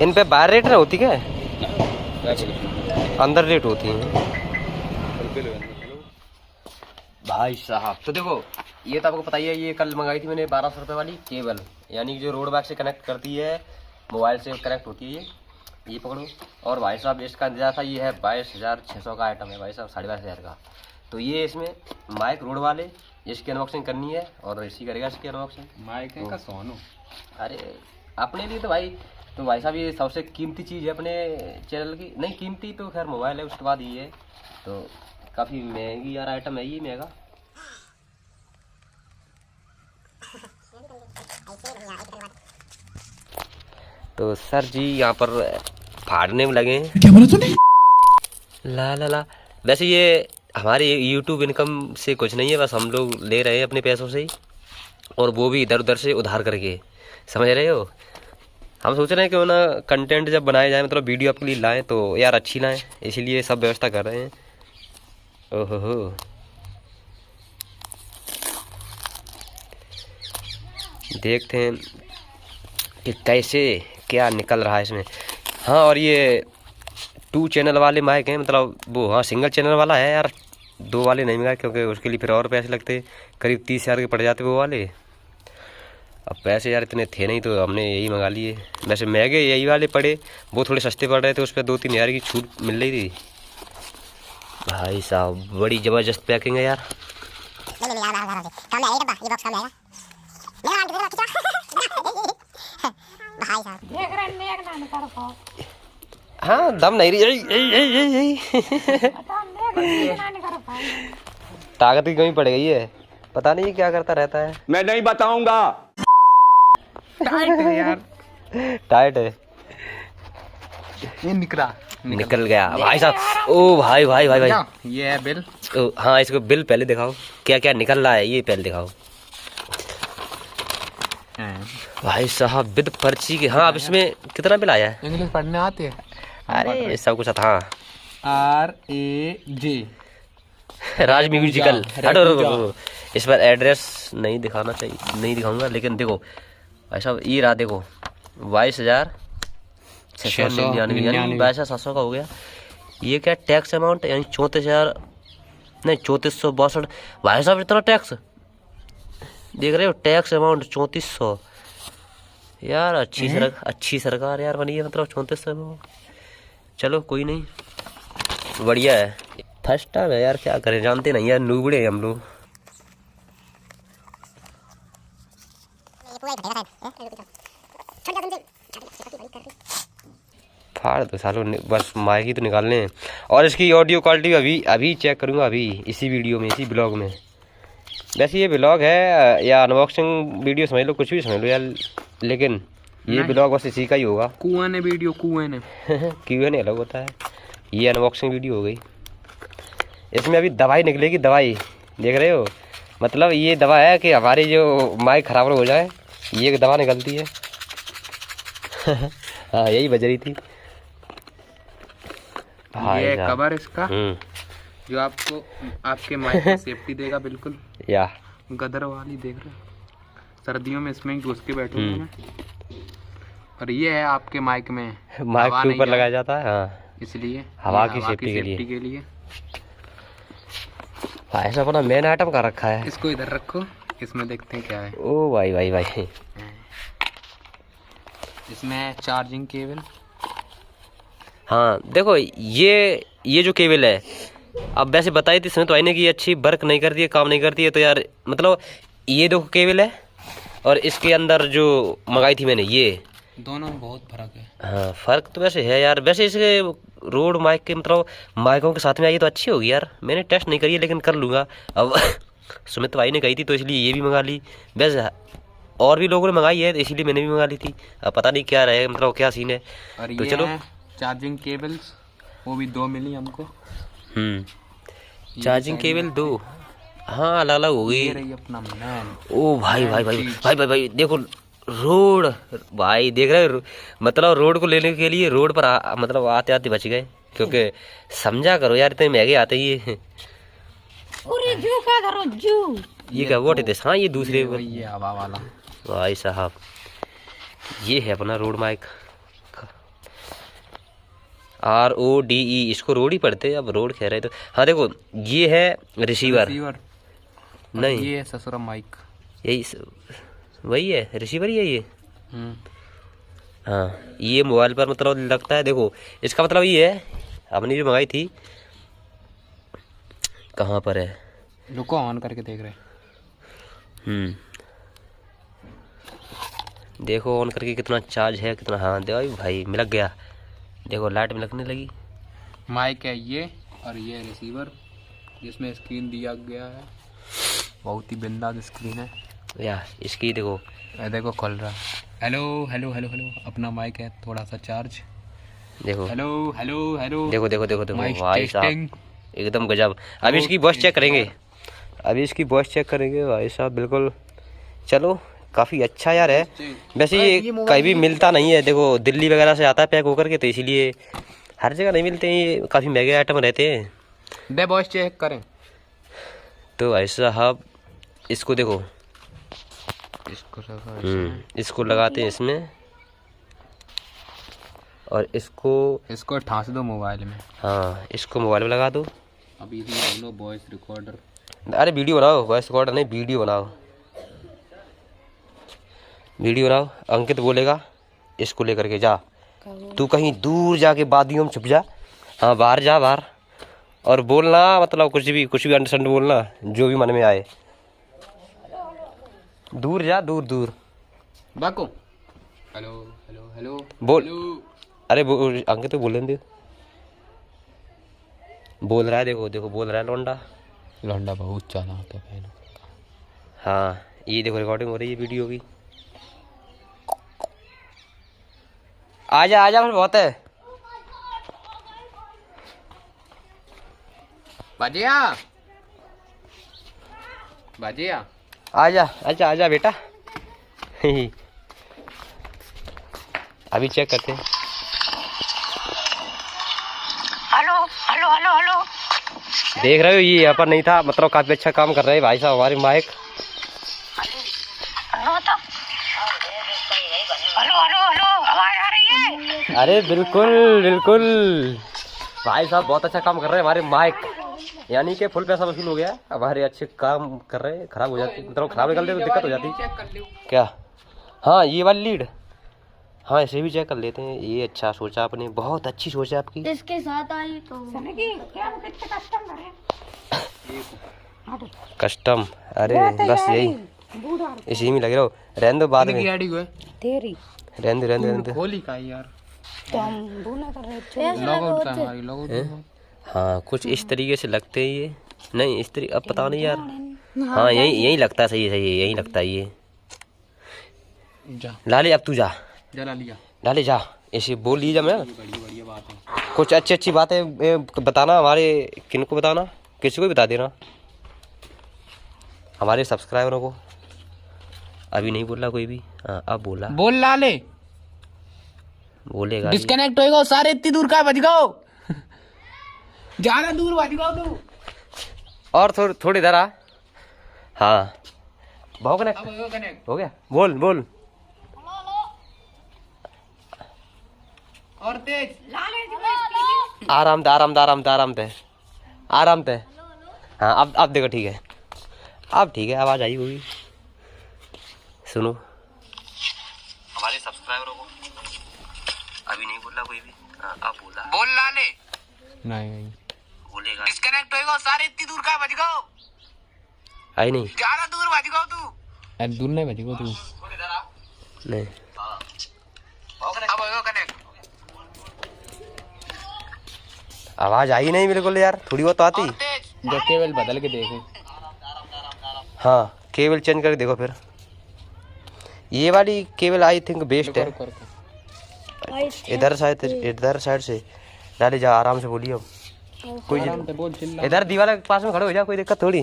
इन पे बाहर रेट ना होती क्या, अंदर रेट होती है भाई साहब। तो देखो ये तो आपको पता ही है, ये कल मंगाई थी मैंने 1200 रुपये वाली केबल, यानी कि जो रोड बैग से कनेक्ट करती है, मोबाइल से कनेक्ट होती है ये पकड़ो। और भाई साहब इसका दिया था, ये है 22,600 का आइटम है भाई साहब, 22,500 का। तो ये इसमें माइक रोड वाले, इसकी अनबॉक्सिंग करनी है और इसी करेगा इसकी अनबॉक्सिंग। माइक है का सोनू, अरे अपने लिए तो भाई साहब ये सबसे कीमती चीज़ है अपने चैनल की। नहीं कीमती तो खैर मोबाइल है, उसके बाद ये है, तो काफ़ी महंगी यार आइटम है ये, महंगा। तो सर जी यहाँ पर फाड़ने में लगे हैं। क्या बोला तूने? ला ला ला। वैसे ये हमारे यूट्यूब इनकम से कुछ नहीं है, बस हम लोग ले रहे हैं अपने पैसों से ही, और वो भी इधर उधर से उधार करके, समझ रहे हो। हम सोच रहे हैं कि ना कंटेंट जब बनाए जाए, मतलब वीडियो आपके लिए लाएं तो यार अच्छी लाएं, इसीलिए सब व्यवस्था कर रहे हैं। ओहो हो, देखते हैं कि कैसे क्या निकल रहा है इसमें। हाँ और ये 2 चैनल वाले माइक हैं, मतलब वो हाँ सिंगल चैनल वाला है यार, 2 वाले नहीं मंगाए क्योंकि उसके लिए फिर और पैसे लगते, करीब 30,000 के पड़ जाते वो वाले। अब पैसे यार इतने थे नहीं तो हमने यही मंगा लिए। वैसे महंगे यही वाले पड़े, वो थोड़े सस्ते पड़ रहे थे, उस पर 2-3 हज़ार की छूट मिल रही थी। भाई साहब बड़ी ज़बरदस्त पैकिंग है यार। हाँ दम नहीं रही, ताकत की कमी पड़ गई है, पता नहीं क्या करता रहता है। मैं नहीं बताऊंगा। टाइट है यार, टाइट है, ये निकल गया भाई साहब। ओ भाई भाई भाई भाई, ये है बिल। हाँ इसको बिल पहले दिखाओ, क्या क्या निकल रहा है ये पहले दिखाओ भाई साहब, विद पर्ची के। हाँ अब इसमें कितना बिल आया है? इंग्लिश पढ़ने आती है? अरे सब कुछ था। RAJ राज म्यूजिकल। हटो, इस पर एड्रेस नहीं दिखाना चाहिए, नहीं दिखाऊंगा, लेकिन देखो भाई साहब ये रहा, देखो 22,699 यानी 22,700 का हो गया। ये क्या टैक्स अमाउंट, यानी 34,000 नहीं 3462। भाई साहब इतना टैक्स देख रहे हो, टैक्स अमाउंट 3400 यार। अच्छी सरकार यार बनी है, मतलब 3400 में। चलो कोई नहीं, बढ़िया है। फर्स्ट टाइम है यार, क्या करें, जानते नहीं यार, नूबड़े हैं हम लोग। फाड़ दो सालों, बस माइक ही तो निकालने हैं। और इसकी ऑडियो क्वालिटी अभी चेक करूँगा, अभी इसी वीडियो में, इसी ब्लॉग में। वैसे ये ब्लॉग है या अनबॉक्सिंग वीडियो समझ लो, कुछ भी समझ लो यार, लेकिन ये ब्लॉग बस इसी का ही होगा। Q&A वीडियो, Q&A अलग होता है, ये अनबॉक्सिंग वीडियो हो गई। इसमें अभी दवाई निकलेगी, दवाई देख रहे हो, मतलब ये दवा है कि हमारी जो माइक खराब हो जाए, ये एक दवा निकलती है। हाँ यही बज रही थी। ये कवर इसका जो आपको आपके माइक में सेफ्टी देगा बिल्कुल, या गदर वाली, देख रहे हो, सर्दियों में इसमें घुस के बैठूंगा मैं। और ये है आपके माइक में, माइक के ऊपर लगाया जाता है, हाँ इसलिए हवा की सेफ्टी के लिए। ऐसा अपना मेन आइटम का रखा है। इसको इधर रखो, इसमें देखते हैं क्या है। ओ भाई भाई भाई, इसमें चार्जिंग केबल। हाँ देखो ये जो केबल है, अब वैसे बताई थी इसमें तो आईने की अच्छी वर्क नहीं करती है, काम नहीं करती है, तो यार मतलब ये देखो केबल है, और इसके अंदर जो मंगाई थी मैंने, ये दोनों में बहुत फर्क है। हाँ फ़र्क तो वैसे है यार। वैसे इसके रोड माइक के मतलब माइकों के साथ में आई तो अच्छी होगी यार, मैंने टेस्ट नहीं करी है लेकिन कर लूँगा अब। सुमित भाई ने कही थी तो इसलिए ये भी मंगा ली। वैसे और भी लोगों ने मंगाई है, इसलिए मैंने भी मंगा ली थी। अब पता नहीं क्या रहे, मतलब क्या सीन है। और तो ये चलो चार्जिंग केबल्स, वो भी 2 मिली हमको। चार्जिंग केबल 2, हाँ अलग अलग हो गई। अपना मैन। ओ भाई भाई भाई भाई भाई भाई देखो रोड, भाई देख रहे हो, मतलब रोड को लेने के लिए रोड पर मतलब आते आते बच गए, क्योंकि समझा करो यार इतने महंगे आते ही ये। जू क्या करो जू, ये क्या वोट है? हाँ ये दूसरे ये हवा वाला। भाई साहब ये है अपना रोड माइक। RODE, इसको रोड ही पढ़ते हैं, अब रोड कह रहे तो। हाँ देखो ये है रिसीवर, रिसीवर नहीं ये है ससुरा माइक। यही वही है रिसीवर ही है ये। हाँ ये मोबाइल पर मतलब लगता है, देखो इसका मतलब ये है, हमने जो मंगाई थी कहाँ पर है, रुको ऑन करके देख रहे। देखो ऑन करके कितना चार्ज है कितना। हाँ देखो भाई मिलक गया, देखो लाइट में लगने लगी। माइक है ये, और ये रिसीवर जिसमें स्क्रीन दिया गया है, बहुत ही बिंदास स्क्रीन है। या इसकी देखो, ये देखो खुल रहा। हेलो हेलो हेलो हेलो, अपना माइक है थोड़ा सा चार्ज। देखो हेलो हेलो हेलो, देखो देखो देखो देखो माइक भाई टेस्टिंग। साहब एकदम गजब। अभी इसकी वॉइस चेक करेंगे, अभी इसकी वॉइस चेक करेंगे भाई साहब बिल्कुल। चलो काफ़ी अच्छा यार है। वैसे ये कहीं भी मिलता नहीं है, देखो दिल्ली वगैरह से आता है पैक होकर के, तो इसीलिए हर जगह नहीं मिलते हैं, ये काफ़ी महंगे आइटम रहते हैं। दे वॉइस चेक करें। तो भाई साहब इसको देखो, इसको इसको लगाते हैं इसमें और इसको ठांस दो मोबाइल में। हाँ इसको मोबाइल में लगा दो। अभी बोलो वॉइस रिकॉर्डर। अरे वीडियो बनाओ, वॉइस रिकॉर्डर नहीं, वीडियो बनाओ, वीडियो बनाओ। अंकित बोलेगा इसको लेकर के जा, तू कहीं दूर जाके वादियों में छुप जा। हाँ बाहर जा, बाहर, और बोलना मतलब कुछ भी अंडरस्टैंड बोलना, जो भी मन में आए। दूर जा, दूर दूर बाको। हेलो हेलो हेलो बोल। हेलो। अरे अंकित तो बोलने दे, बोल रहा है, देखो देखो बोल रहा है लौंडा। लौंडा बहुत चालाक है पहले। हाँ ये देखो रिकॉर्डिंग हो रही है वीडियो की। आजा आजा फिर बहुत है। बाजिया बाजिया, आजा आजा आजा बेटा। अभी चेक करते हैं। Hello hello hello hello. देख रहे हो ये यहाँ पर नहीं था, मतलब काफी अच्छा काम कर रहे हैं भाई साहब हमारे माइक। हेलो तो हेलो हेलो हेलो, आवाज आ रही है? अरे बिल्कुल बिल्कुल भाई साहब बहुत अच्छा काम कर रहे हैं हमारे माइक, यानी कि फुल पैसा वसूल हो गया। हमारे अच्छे काम कर रहे हैं, खराब हो जाती मतलब खराब निकलते तो दिक्कत हो जाती क्या। हाँ ये वाली लीड, हाँ इसे भी चेक कर लेते हैं। ये अच्छा सोचा आपने, बहुत अच्छी सोच है आपकी। इसके साथ आई तो कस्टम, अरे बस यही इसी में लगे रहो, रहने दो बाद में, तेरी रहने दो। खोली का यार, तो हम बूना कर रहे थे। लॉगआउट था हमारी, लॉगआउट। हाँ कुछ इस तरीके से लगते हैं ये, नहीं इस तरीके, अब पता नहीं यार। हाँ यही यही लगता है, सही है सही है, यही लगता है ये। जा लाले अब तू जा, जला लिया। लाले जा, ऐसे बोल लीजिए मैं। बड़ी बढ़िया बात है। कुछ अच्छी अच्छी बातें बताना, हमारे किनको बताना, किसी को भी बता देना, हमारे सब्सक्राइबरों को। अभी नहीं बोला कोई भी, हाँ अब बोला, बोल लाले। बोलेगा अभी। डिस्कनेक्ट होएगा सारे, इतनी दूर का बज गओ, ज्यादा दूर बज गओ तू। और थोड़ी इधर आ। हाँ बहुत कनेक्ट अब कनेक्ट हो गया, बोल बोल। और तेज। आराम दे आराम दे आराम दे आराम दे आराम दे। हाँ अब देखो ठीक है, अब ठीक है, आवाज आई होगी। सुनो हमारे सब्सक्राइबरों को, अभी नहीं बोला कोई भी, हाँ अब बोला। बोल लाले। नहीं बोलेगा, डिस्कनेक्ट होएगा सारे, इतनी दूर का बज गओ, आई नहीं, ज्यादा दूर बज गओ तू। अरे दूर नहीं बज गओ तू, नहीं अब होएगा कनेक्ट। आवाज आई नहीं बिल्कुल यार, थोड़ी बहुत तो आती। जो केवल बदल के देखे। हाँ केबल चेंज करके देखो फिर, ये वाली केबल आई थिंक बेस्ट है। इधर साइड से डाले जा, आराम से बोलिए। अब कोई आराम से बोल, चिल्ला। इधर दीवार के पास में खड़े हो जा, कोई दिक्कत थोड़ी।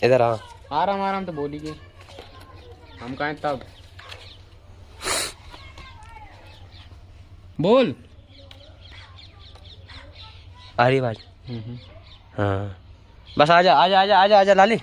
इधर हाँ आराम आराम से बोलिए, हम कहें तब बोल। आ रही आवाज। हाँ बस आजा आजा आजा आजा आजा लाली।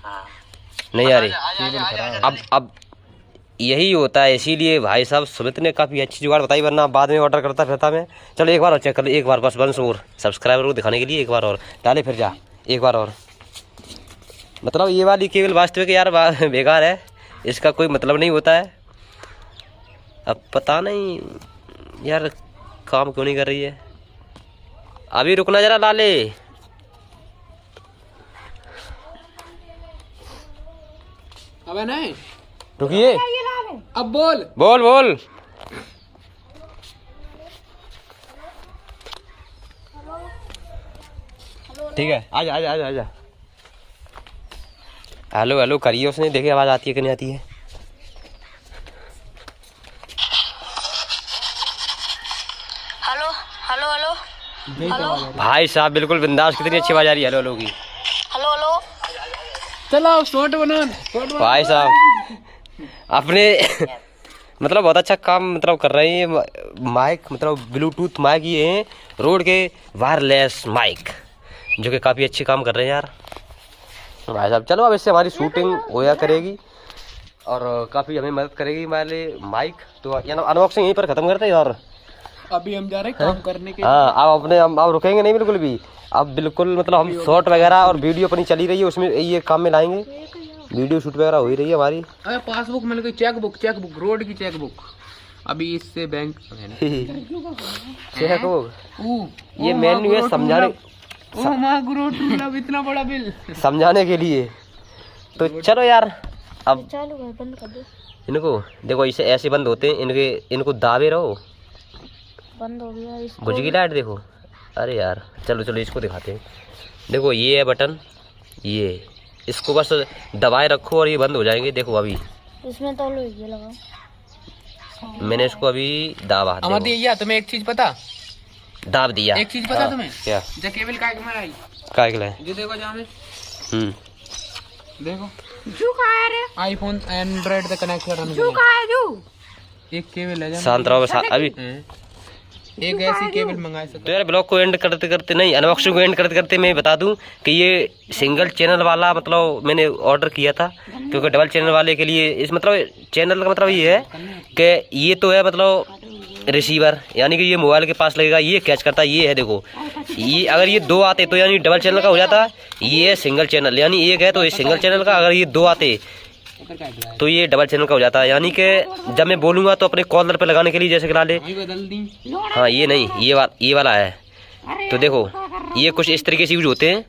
हाँ नहीं आ रही। केबल खराब है। अब यही होता है, इसीलिए भाई साहब सुमित ने काफ़ी अच्छी जुगाड़ बताई, वरना बाद में ऑर्डर करता फिरता मैं। चलो एक बार और चेक कर ले, एक बार बस वंस और सब्सक्राइबर को दिखाने के लिए एक बार और डाले, फिर जा एक बार और। मतलब ये वाली केबल वास्तविक यार बेकार है, इसका कोई मतलब नहीं होता है। अब पता नहीं यार काम क्यों नहीं कर रही है। अभी रुकना जरा लाले। अबे नहीं, रुकिए, अब बोल। बोल बोल। ठीक है, आजा आजा आजा आजा। हेलो हेलो करिए, उसने देखे आवाज़ आती है कि नहीं आती है। हेलो हेलो हेलो हेलो भाई साहब बिल्कुल बिंदास, कितनी अच्छी आवाज़ आ रही है हेलो हेलो की। Hello hello. चलो शॉर्ट बना। भाई साहब अपने मतलब बहुत अच्छा काम मतलब कर रहे हैं। माइक मतलब ब्लूटूथ माइक ये हैं, रोड के वायरलेस माइक, जो कि काफ़ी अच्छे काम कर रहे हैं यार भाई साहब। चलो अब इससे हमारी शूटिंग होया करेगी और काफ़ी हमें मदद करेगी हमारे माइक। तो अनबॉक्सिंग यहीं पर ख़त्म करते हैं और अभी हम जा रहे हैं काम करने के। हाँ अब अपने अब रुकेंगे नहीं बिल्कुल भी। अब बिल्कुल मतलब हम शॉर्ट वगैरह और वीडियो अपनी चली रही है, उसमें ये काम में लाएंगे। वीडियो शूट वगैरह हो ही रही है हमारी। अरे पासबुक मिल गई, चेकबुक चेकबुक रोड की चेकबुक। अभी इससे बैंक ये मेन्यू है समझाने, इतना बड़ा बिल समझाने के लिए। तो चलो यार अब चालू है, बंद कर दो। इनको देखो, इसे ऐसे बंद होते हैं, इनको दाबे रहो। बंद हो गया इसको। बुझ गई लाइट देखो। अरे यार चलो चलो इसको दिखाते हैं। देखो ये है बटन, ये इसको बस दबाए रखो और ये बंद हो जाएंगे। देखो अभी इसमें तो ये लगा, मैंने इसको अभी दाबा, हमारे दिया। तुम्हें एक चीज पता, दाब दिया। एक चीज पता हाँ, तुम्हें क्या जो केबल का में आई क्या है जो देखो जहाँ में देखो जो कहा है रे, आईफोन एंड्रॉइड से कनेक्ट करने के जो लिए कहा है जो एक केबल है। शांत रहो अभी। एक ऐसी केबल मंगा सकते। तो यार ब्लॉग को एंड करते करते नहीं, अनबॉक्सिंग को एंड करते करते मैं बता दूं कि ये सिंगल चैनल वाला मतलब मैंने ऑर्डर किया था, क्योंकि डबल चैनल वाले के लिए इस मतलब चैनल का मतलब ये है कि ये तो है मतलब रिसीवर, यानी कि ये मोबाइल के पास लगेगा, ये कैच करता है। ये है देखो, ये अगर ये दो आते तो यानी डबल चैनल का हो जाता। ये है सिंगल चैनल, यानी एक है तो ये सिंगल चैनल का, अगर ये दो आते तो ये डबल चैनल का हो जाता है। यानी कि जब मैं बोलूँगा तो अपने कॉलर पे लगाने के लिए जैसे कि ला ले। हाँ ये नहीं, ये वाला है। तो देखो ये कुछ इस तरीके से यूज होते हैं।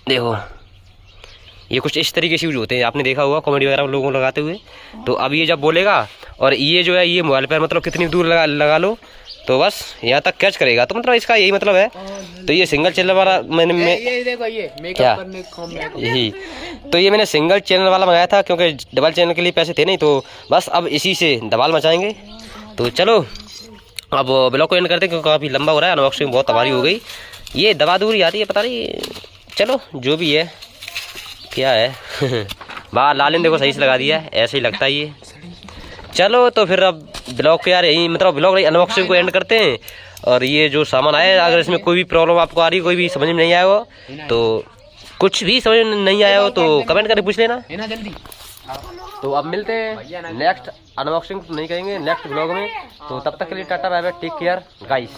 देखो ये कुछ इस तरीके से यूज होते हैं, आपने देखा होगा कॉमेडी वगैरह लोगों को लगाते हुए। तो अब ये जब बोलेगा और ये जो है ये मोबाइल पर मतलब कितनी दूर लगा लो तो बस यहाँ तक कैच करेगा। तो मतलब इसका यही मतलब है। तो ये सिंगल चैनल वाला मैंने ये देखो ये क्या करने यही, तो ये मैंने सिंगल चैनल वाला मंगाया था क्योंकि डबल चैनल के लिए पैसे थे नहीं। तो बस अब इसी से धमाल मचाएंगे। तो चलो अब ब्लॉग को एंड करते हैं क्योंकि काफ़ी लंबा हो रहा है, अनबॉक्सिंग बहुत हमारी हो गई। ये दवा दूरी आती है पता नहीं, चलो जो भी है क्या है बाहर लालिन देखो सही से लगा दिया है, ऐसे ही लगता है ये। चलो तो फिर अब ब्लॉग को यार यही मतलब ब्लॉग अनबॉक्सिंग को एंड करते हैं। और ये जो सामान आया, अगर इसमें कोई भी प्रॉब्लम आपको आ रही, कोई भी समझ में नहीं आया हो, तो कुछ भी समझ में नहीं आया हो तो कमेंट करके पूछ लेना है ना जल्दी। तो अब मिलते हैं नेक्स्ट अनबॉक्सिंग नहीं करेंगे नेक्स्ट ब्लॉग में। तो तब तक के लिए टाटा bye bye, take care guys.